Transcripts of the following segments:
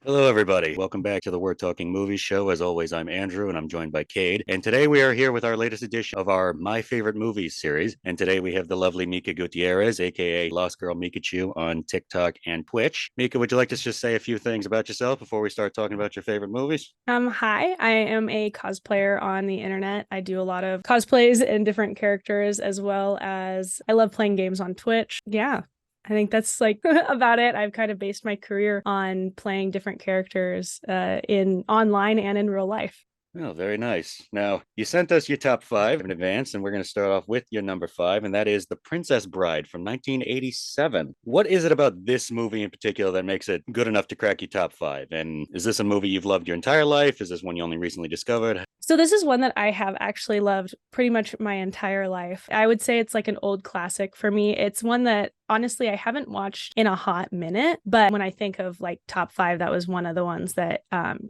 Hello, everybody. Welcome back to the We're Talking Movies show. As always, I'm Andrew, and I'm joined by Cade. And today we are here with our latest edition of our My Favorite Movies series. And today we have the lovely Myka Gutierrez, aka Lost Girl Mikachu, on TikTok and Twitch. Myka, would you like to just say a few things about yourself before we start talking about your favorite movies? Hi, I am a cosplayer on the internet. I do a lot of cosplays and different characters, as well as I love playing games on Twitch. Yeah, I think that's like about it. I've kind of based my career on playing different characters in online and in real life. Oh, very nice. Now, you sent us your top five in advance, and we're going to start off with your number five, and that is The Princess Bride from 1987. What is it about this movie in particular that makes it good enough to crack your top five? And is this a movie you've loved your entire life? Is this one you only recently discovered? So this is one that I have actually loved pretty much my entire life. I would say it's like an old classic for me. It's one that honestly I haven't watched in a hot minute, but when I think of like top five, that was one of the ones that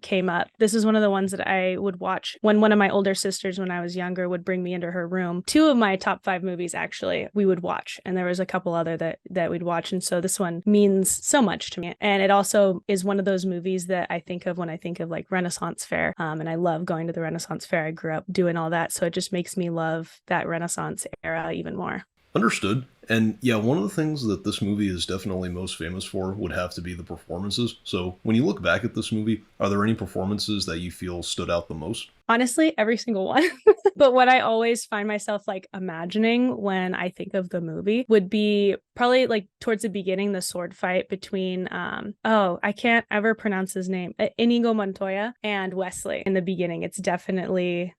came up. This is one of the ones that I would watch when one of my older sisters, when I was younger, would bring me into her room. Two of my top five movies actually we would watch, and there was a couple other that we'd watch, and so this one means so much to me. And it also is one of those movies that I think of when I think of like Renaissance Fair, and I love going to the Renaissance Fair. I grew up doing all that, so it just makes me love that Renaissance era even more. Understood. And yeah, one of the things that this movie is definitely most famous for would have to be the performances. So when you look back at this movie, are there any performances that you feel stood out the most? Honestly, every single one. But what I always find myself like imagining when I think of the movie would be probably like towards the beginning, the sword fight between I can't ever pronounce his name, Inigo Montoya and Wesley in the beginning. It's definitely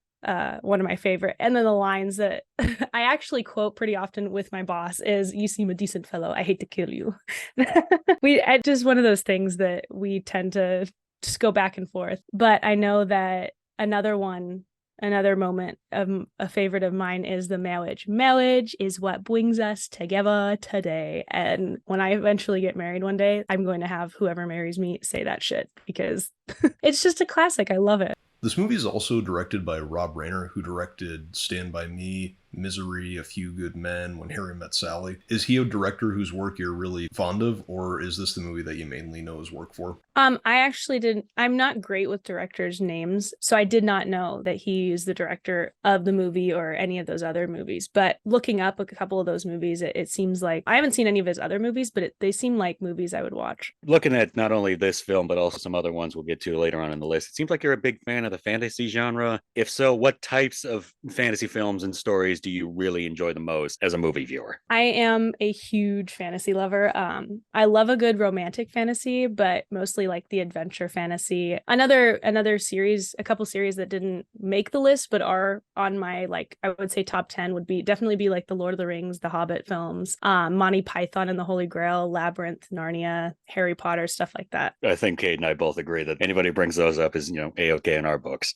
one of my favorite. And then the lines that I actually quote pretty often with my boss is, "You seem a decent fellow. I hate to kill you." It's just one of those things that we tend to just go back and forth. But I know that another moment of a favorite of mine is the marriage. Marriage is what brings us together today. And when I eventually get married one day, I'm going to have whoever marries me say that shit because it's just a classic. I love it. This movie is also directed by Rob Reiner, who directed Stand By Me, Misery, A Few Good Men, When Harry Met Sally. Is he a director whose work you're really fond of, or is this the movie that you mainly know his work for? I actually didn't, I'm not great with directors' names, so I did not know that he is the director of the movie or any of those other movies. But looking up a couple of those movies, it seems like I haven't seen any of his other movies, but they seem like movies I would watch. Looking at not only this film, but also some other ones we'll get to later on in the list, it seems like you're a big fan of the fantasy genre. If so, what types of fantasy films and stories do you really enjoy the most as a movie viewer? I am a huge fantasy lover. I love a good romantic fantasy, but mostly like the adventure fantasy. Another series, a couple series that didn't make the list but are on my like I would say top 10 would be definitely be like the Lord of the Rings, the Hobbit films, Monty Python and the Holy Grail, Labyrinth, Narnia, Harry Potter, stuff like that. I think Kate and I both agree that anybody who brings those up is, A-OK in our books.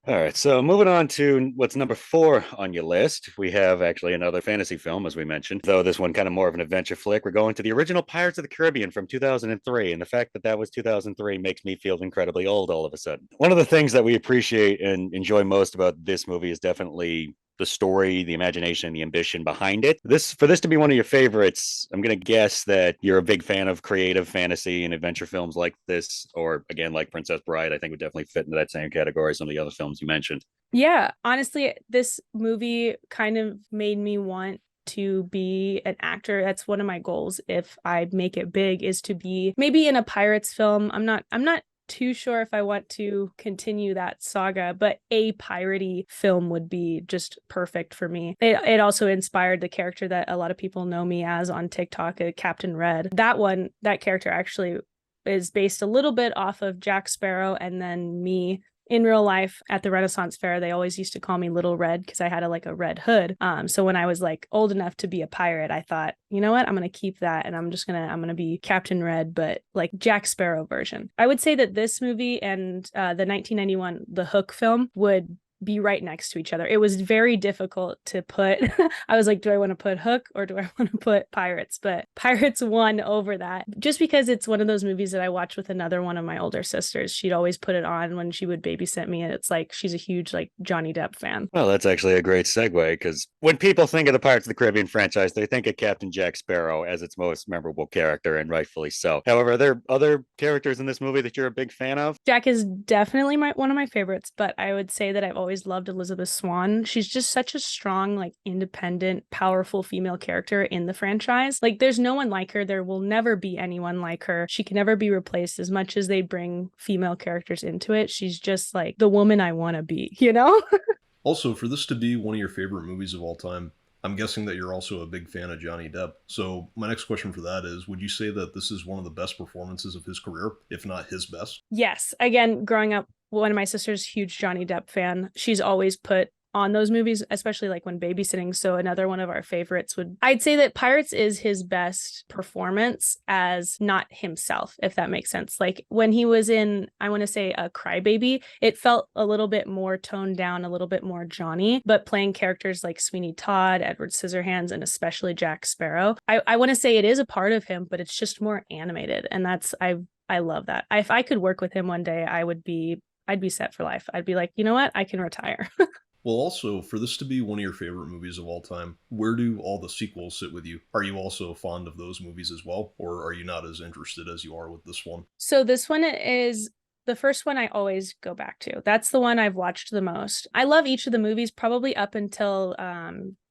All right, so moving on to what's number four on your list. We have actually another fantasy film, as we mentioned, though this one kind of more of an adventure flick. We're going to the original Pirates of the Caribbean from 2003, and the fact that that was 2003 makes me feel incredibly old all of a sudden. One of the things that we appreciate and enjoy most about this movie is definitely the story, the imagination, the ambition behind it. For this to be one of your favorites, I'm going to guess that you're a big fan of creative fantasy and adventure films like this, or again, like Princess Bride. I think would definitely fit into that same category. Some of the other films you mentioned. Yeah, honestly, this movie kind of made me want to be an actor. That's one of my goals if I make it big is to be maybe in a Pirates film. I'm not too sure if I want to continue that saga, but a piratey film would be just perfect for me. It also inspired the character that a lot of people know me as on TikTok, Captain Red. That character actually is based a little bit off of Jack Sparrow and then me in real life at the Renaissance Fair. They always used to call me Little Red because I had a red hood. So when I was like old enough to be a pirate, I thought, you know what, I'm gonna keep that and I'm gonna be Captain Red, but like Jack Sparrow version. I would say that this movie and the 1991 The Hook film would be right next to each other. It was very difficult to put. I was like, do I want to put Hook or do I want to put Pirates? But Pirates won over that just because it's one of those movies that I watched with another one of my older sisters. She'd always put it on when she would babysit me, and it's like she's a huge like Johnny Depp fan. Well, that's actually a great segue because when people think of the Pirates of the Caribbean franchise, they think of Captain Jack Sparrow as its most memorable character, and rightfully so. However, are there other characters in this movie that you're a big fan of? Jack is definitely one of my favorites, but I would say that I've always loved Elizabeth Swann. She's just such a strong, like independent, powerful female character in the franchise. Like there's no one like her. There will never be anyone like her. She can never be replaced as much as they bring female characters into it. She's just like the woman I want to be, you know? Also, for this to be one of your favorite movies of all time, I'm guessing that you're also a big fan of Johnny Depp. So my next question for that is, would you say that this is one of the best performances of his career, if not his best? Yes. Again, growing up, one of my sisters, huge Johnny Depp fan. She's always put on those movies, especially like when babysitting. So another one of our favorites I'd say that Pirates is his best performance as not himself, if that makes sense. Like when he was in, I want to say a Crybaby, it felt a little bit more toned down, a little bit more Johnny, but playing characters like Sweeney Todd, Edward Scissorhands, and especially Jack Sparrow, I want to say it is a part of him, but it's just more animated. And I love that. If I could work with him one day, I'd be set for life. I'd be like, you know what? I can retire. Well, also, for this to be one of your favorite movies of all time, where do all the sequels sit with you? Are you also fond of those movies as well, or are you not as interested as you are with this one? So this one is the first one I always go back to. That's the one I've watched the most. I love each of the movies, probably up until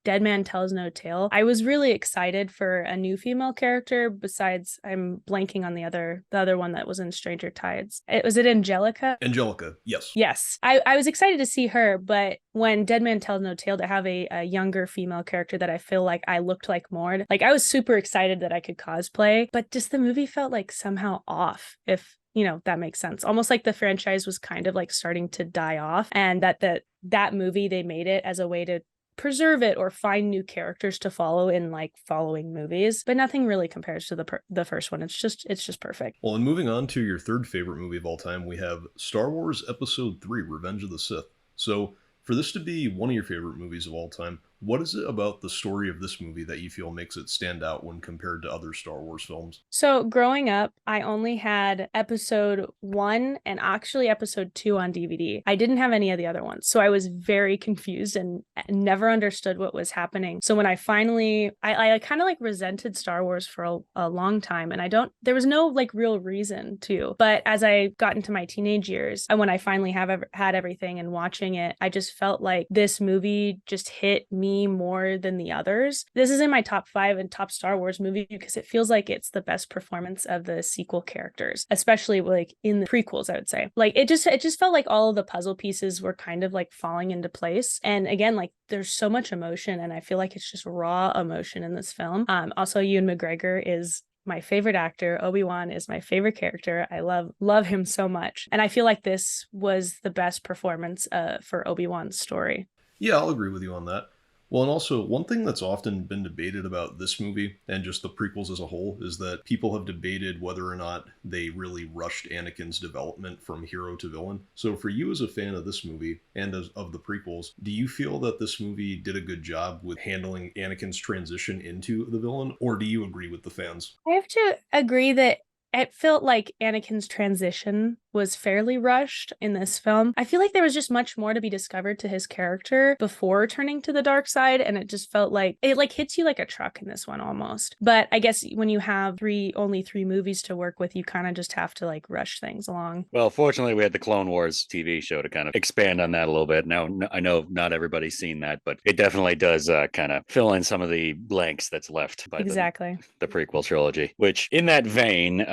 Dead Man Tells No Tale. I was really excited for a new female character besides, I'm blanking on the other one that was in Stranger Tides. Was it Angelica? Angelica, yes. Yes. I was excited to see her, but when Dead Man Tells No Tale, to have a younger female character that I feel like I looked like more, like I was super excited that I could cosplay, but just the movie felt like somehow off, if that makes sense. Almost like the franchise was kind of like starting to die off, and that movie, they made it as a way to preserve it or find new characters to follow in like following movies, but nothing really compares to the first one. It's just perfect. Well, and moving on to your third favorite movie of all time, we have Star Wars Episode 3, Revenge of the Sith. So for this to be one of your favorite movies of all time, what is it about the story of this movie that you feel makes it stand out when compared to other Star Wars films? So growing up, I only had episode 1 and actually episode 2 on DVD. I didn't have any of the other ones. So I was very confused and never understood what was happening. So when I finally, I kind of like resented Star Wars for a long time. And there was no like real reason to. But as I got into my teenage years, and when I finally had everything and watching it, I just felt like this movie just hit me more than the others. This is in my top 5 and top Star Wars movie because it feels like it's the best performance of the sequel characters, especially like in the prequels, I would say. Like it just felt like all of the puzzle pieces were kind of like falling into place. And again, like there's so much emotion, and I feel like it's just raw emotion in this film. Also, Ewan McGregor is my favorite actor. Obi-Wan is my favorite character. I love him so much. And I feel like this was the best performance for Obi-Wan's story. Yeah, I'll agree with you on that. Well, and also, one thing that's often been debated about this movie and just the prequels as a whole is that people have debated whether or not they really rushed Anakin's development from hero to villain. So for you as a fan of this movie and of the prequels, do you feel that this movie did a good job with handling Anakin's transition into the villain, or do you agree with the fans? I have to agree that it felt like Anakin's transition was fairly rushed in this film. I feel like there was just much more to be discovered to his character before turning to the dark side, and it just felt like it like hits you like a truck in this one almost. But I guess when you have only three movies to work with, you kind of just have to like rush things along. Well, fortunately, we had the Clone Wars TV show to kind of expand on that a little bit. Now, I know not everybody's seen that, but it definitely does kind of fill in some of the blanks that's left by exactly the prequel trilogy. Which, in that vein,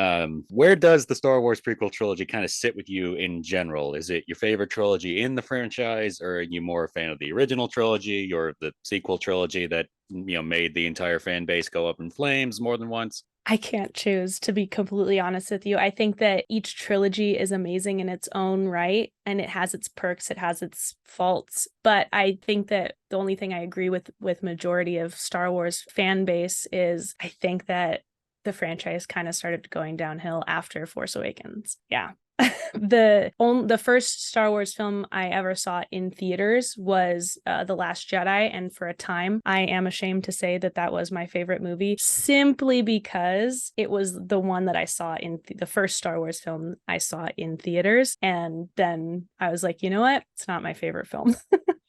where does the Star Wars prequel trilogy kind of sit with you in general? Is it your favorite trilogy in the franchise, or are you more a fan of the original trilogy or the sequel trilogy that made the entire fan base go up in flames more than once? I can't choose, to be completely honest with you. I think that each trilogy is amazing in its own right, and it has its perks, it has its faults. But I think that the only thing I agree with majority of Star Wars fan base is I think that the franchise kind of started going downhill after Force Awakens. Yeah. The first Star Wars film I ever saw in theaters was The Last Jedi, and for a time I am ashamed to say that that was my favorite movie, simply because it was the one that I saw in the first Star Wars film I saw in theaters, and then I was like, you know what, it's not my favorite film.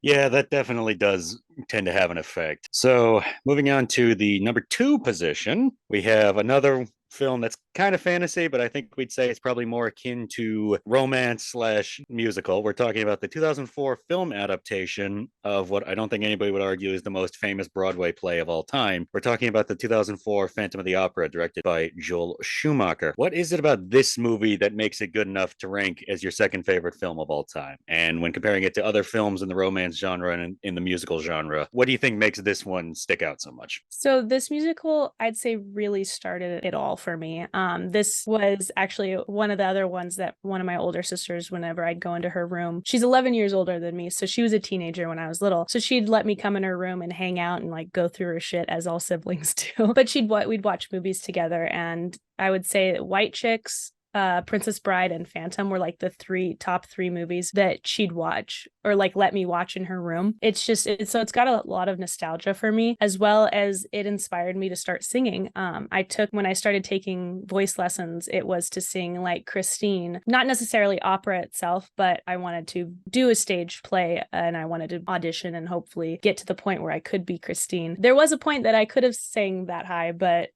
Yeah, that definitely does tend to have an effect. So, moving on to the number 2 position, we have another film that's kind of fantasy, but I think we'd say it's probably more akin to romance slash musical. We're talking about the 2004 film adaptation of what I don't think anybody would argue is the most famous Broadway play of all time. We're talking about the 2004 Phantom of the Opera, directed by Joel Schumacher. What is it about this movie that makes it good enough to rank as your second favorite film of all time? And when comparing it to other films in the romance genre and in the musical genre, what do you think makes this one stick out so much? So this musical, I'd say, really started it all for me. This was actually one of the other ones that one of my older sisters, whenever I'd go into her room, she's 11 years older than me, so she was a teenager when I was little. So she'd let me come in her room and hang out and like go through her shit, as all siblings do. But we'd watch movies together, and I would say White Chicks, Princess Bride, and Phantom were like the top three movies that she'd watch or like let me watch in her room. So it's got a lot of nostalgia for me, as well as it inspired me to start singing. When I started taking voice lessons, it was to sing like Christine, not necessarily opera itself, but I wanted to do a stage play and I wanted to audition and hopefully get to the point where I could be Christine. There was a point that I could have sang that high, but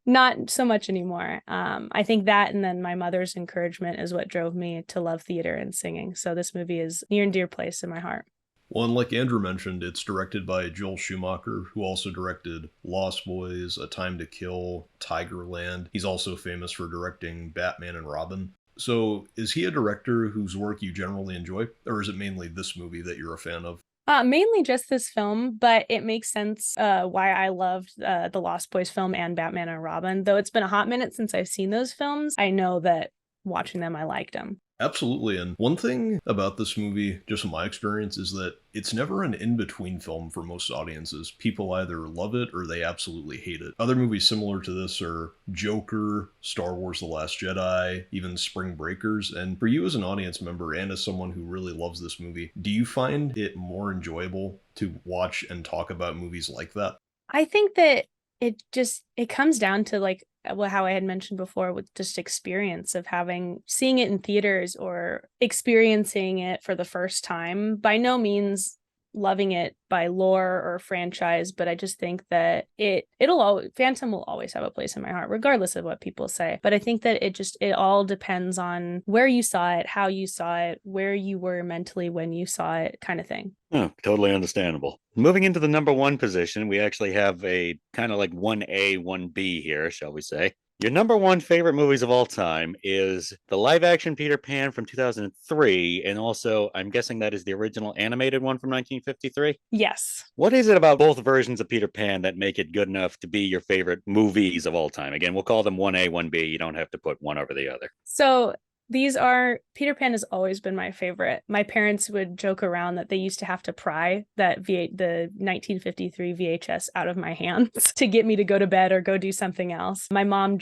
not so much anymore. I think that, and then my mother's encouragement, is what drove me to love theater and singing. So this movie is near and dear place in my heart. Well, and like Andrew mentioned, it's directed by Joel Schumacher, who also directed Lost Boys, A Time to Kill, Tigerland. He's also famous for directing Batman and Robin. So is he a director whose work you generally enjoy, or is it mainly this movie that you're a fan of? Mainly just this film, but it makes sense why I loved the Lost Boys film and Batman and Robin. Though it's been a hot minute since I've seen those films, I know that watching them, I liked them. Absolutely. And one thing about this movie, just from my experience, is that it's never an in-between film for most audiences. People either love it or they absolutely hate it. Other movies similar to this are Joker, Star Wars The Last Jedi, even Spring Breakers. And for you as an audience member and as someone who really loves this movie, do you find it more enjoyable to watch and talk about movies like that? I think that it comes down to like how I had mentioned before, with just experience of seeing it in theaters or experiencing it for the first time. By no means loving it by lore or franchise, but I just think that Phantom will always have a place in my heart, regardless of what people say. But I think that it all depends on where you saw it, how you saw it, where you were mentally when you saw it, kind of thing. Oh, totally understandable. Moving into the number 1 position, we actually have a kind of like 1A, 1B here, shall we say. Your number 1 favorite movies of all time is the live action Peter Pan from 2003. And also, I'm guessing that is the original animated one from 1953. Yes. What is it about both versions of Peter Pan that make it good enough to be your favorite movies of all time? Again, we'll call them 1A, 1B. You don't have to put one over the other. So Peter Pan has always been my favorite. My parents would joke around that they used to have to pry the 1953 VHS out of my hands to get me to go to bed or go do something else. My mom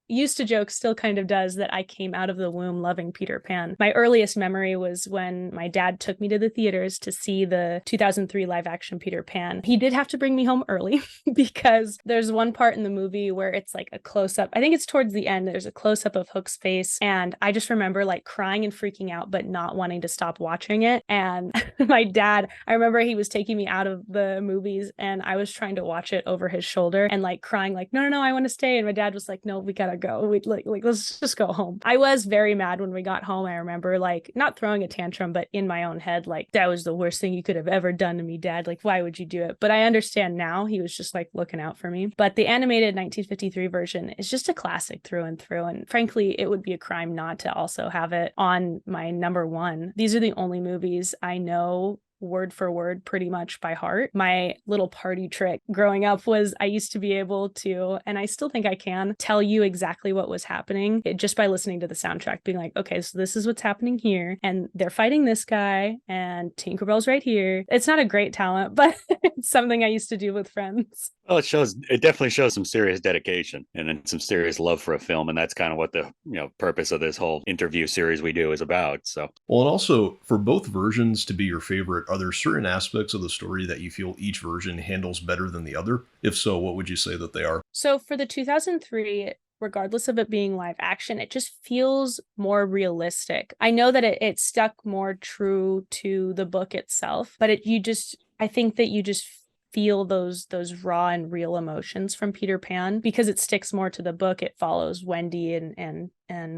used to joke, still kind of does, that I came out of the womb loving Peter Pan. My earliest memory was when my dad took me to the theaters to see the 2003 live action Peter Pan. He did have to bring me home early because there's one part in the movie where it's like a close-up. I think it's towards the end. There's a close-up of Hook's face. And I just remember like crying and freaking out, but not wanting to stop watching it. And my dad, I remember he was taking me out of the movies and I was trying to watch it over his shoulder and like crying like, no, I want to stay. And my dad was like, no, we gotta go. We'd like let's just go home. I was very mad when we got home. I remember like not throwing a tantrum, but in my own head, like, that was the worst thing you could have ever done to me, Dad. Like, why would you do it? But I understand now, he was just like looking out for me. But the animated 1953 version is just a classic through and through. And frankly, it would be a crime not to also have it on my number 1. These are the only movies I know word for word pretty much by heart. My little party trick growing up was I used to be able to, and I still think I can, tell you exactly what was happening just by listening to the soundtrack, being like, okay, so this is what's happening here, and they're fighting this guy, and Tinkerbell's right here. It's not a great talent, but it's something I used to do with friends. Well, it definitely shows some serious dedication and then some serious love for a film. And that's kind of what the, purpose of this whole interview series we do is about. So, Well, and also for both versions to be your favorite, are there certain aspects of the story that you feel each version handles better than the other? If so, what would you say that they are? So for the 2003, regardless of it being live action, it just feels more realistic. I know that it stuck more true to the book itself, but I think that you just feel those raw and real emotions from Peter Pan because it sticks more to the book. It follows Wendy and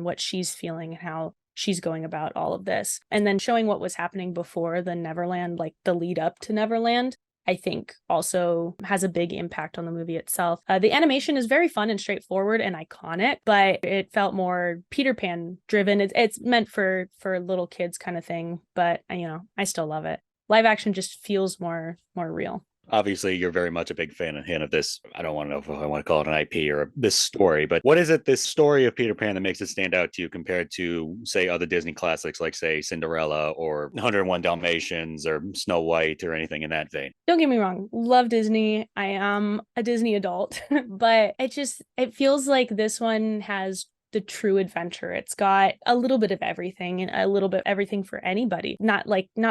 what she's feeling and how she's going about all of this. And then showing what was happening before the Neverland, like the lead up to Neverland, I think also has a big impact on the movie itself. The animation is very fun and straightforward and iconic, but it felt more Peter Pan driven. It's meant for little kids kind of thing, but I still love it. Live action just feels more real. obviously, you're very much a big fan of this. I don't want to know if I want to call it an IP or this story, but what is it, this story of Peter Pan, that makes it stand out to you compared to, say, other Disney classics like, say, Cinderella or 101 Dalmatians or Snow White or anything in that vein? Don't get me wrong, love Disney. I am a Disney adult, but it feels like this one has the true adventure. It's got a little bit of everything and a little bit of everything for anybody. Not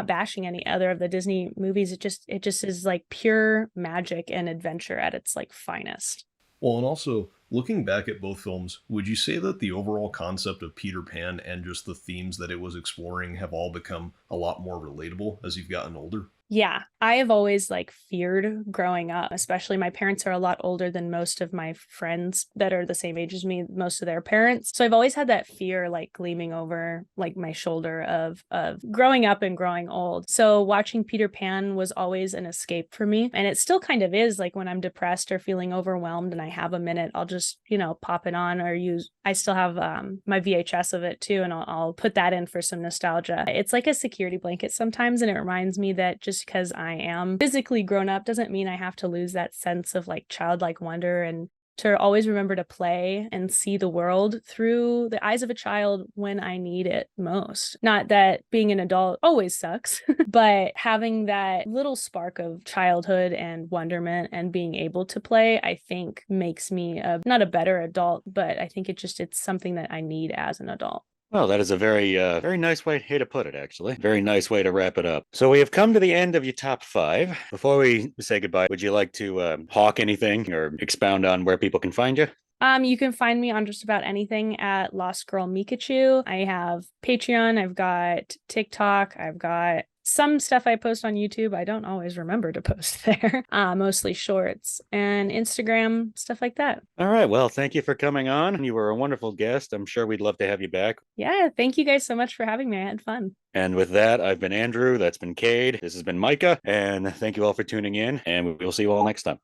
bashing any other of the Disney movies. It just is like pure magic and adventure at its like finest. Well, and also looking back at both films, would you say that the overall concept of Peter Pan and just the themes that it was exploring have all become a lot more relatable as you've gotten older? Yeah, I have always like feared growing up, especially my parents are a lot older than most of my friends that are the same age as me, most of their parents. So I've always had that fear like gleaming over like my shoulder of growing up and growing old. So watching Peter Pan was always an escape for me. And it still kind of is, like when I'm depressed or feeling overwhelmed and I have a minute, I'll just, pop it on or I still have my VHS of it too. And I'll put that in for some nostalgia. It's like a security blanket sometimes. And it reminds me that just because I am physically grown up doesn't mean I have to lose that sense of like childlike wonder and to always remember to play and see the world through the eyes of a child when I need it most. Not that being an adult always sucks, but having that little spark of childhood and wonderment and being able to play, I think makes me not a better adult, but I think it's something that I need as an adult. Well, that is a very nice way to put it, actually. Very nice way to wrap it up. So we have come to the end of your top five. Before we say goodbye, would you like to hawk anything or expound on where people can find you? You can find me on just about anything at Lost Girl Mikachu. I have Patreon, I've got TikTok, I've got some stuff I post on YouTube. I don't always remember to post there. Mostly shorts and Instagram, stuff like that. All right. Well, thank you for coming on. You were a wonderful guest. I'm sure we'd love to have you back. Yeah, thank you guys so much for having me. I had fun. And with that, I've been Andrew. That's been Cade. This has been Myka. And thank you all for tuning in. And we will see you all next time.